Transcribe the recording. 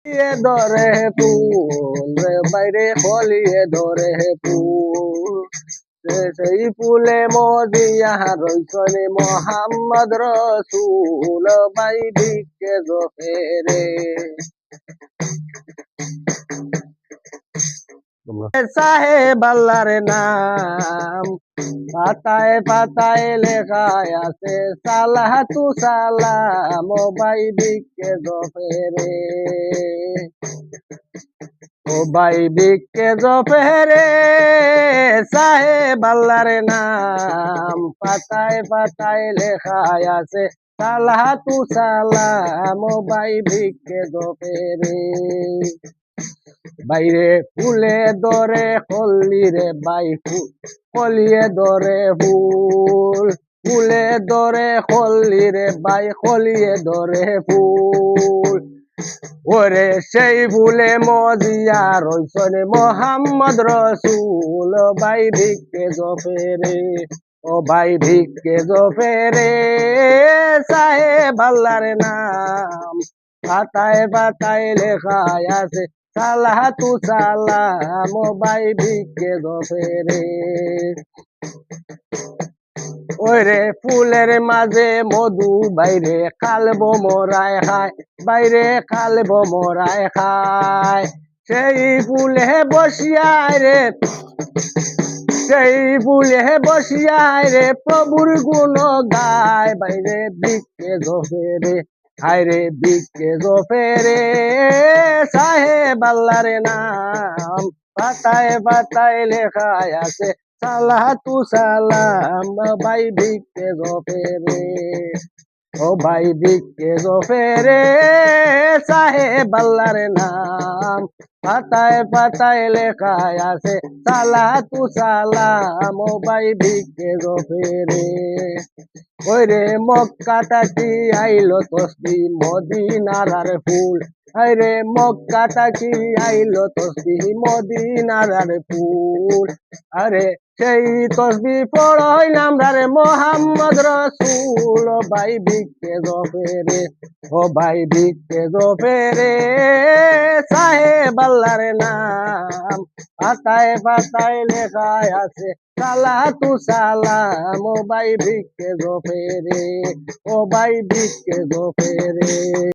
ধরে ফুল রে বাইরে খলিয়ে ধরে ফুল সেই ফুলে মজিয়া রইসনে মোহাম্মদ রসুল বাই ভিক্ষে জোফেরে সাহেব আল্লাহর নাম পাতায় পাতায় লেখায় আছে সালাতু সালাম ও ভাই ভিক্ষে জোফেরে ও ভাই ভিক্ষে জোফেরে সাহেব আল্লাহর নাম পাতায় পাতায় লেখায় আছে সালাতু সালাম ও ভাই ভিক্ষে জোফেরে বাইরে ফুলে ধরে কলি রে বাই কলিয়ে ধরে ফুল ফুলে ধরে কলি রে বাই কলিয়ে ধরে ফুল ওরে সেই ফুলে মজিয়া রইসনে মোহাম্মদ রসুল ভাই ভিক্ষে জোফেরে ও ভাই ভিক্ষে জোফেরে সাহেব আল্লাহর নাম পাতায় পাতায় লেখায় আছে সালাতু সালাম ও ভাই ভিক্ষে জোফেরে ওরে ফুলের মাঝে মধু বাইরে কালব মোরায় খায় বাইরে কালব মোরায় খায় সেই ফুলে বসিয়ায় রে সেই ফুলে বসিয়ায় রে প্রভুর গুণ গায় বাইরে ভিক্ষে জোফেরে হায়রে ভিক্ষে জোফেরে সাহেব আল্লাহর নাম পাতায় পাতায় লেখায় আছে সালাতু সালাম ভাই ভিক্ষে জোফেরে ও ভাই ভিক্ষে জোফেরে সাহেব আল্লাহর নাম পাতায় পাতায় লেখায় আছে সালাতু সালাম ও ভাই ভিক্ষে জোফেরে ওরে মক্কা তাকি আইলো তসবি মদিনার ফুল আরে মক্কা তাকি আইলো তসবি মদিনার ফুল আরে সেই তসবি পড়াইলাম রে মোহাম্মদ রসুল ও ভাই ভিক্ষে জোফেরে ও ভাই ভিক্ষে জোফেরে সাহেব আল্লাহর নাম পাতায় পাতায় লেখায় আছে সালাতু সালাম ও ভাই ভিক্ষে জোফেরে ও ভাই ভিক্ষে জোফেরে।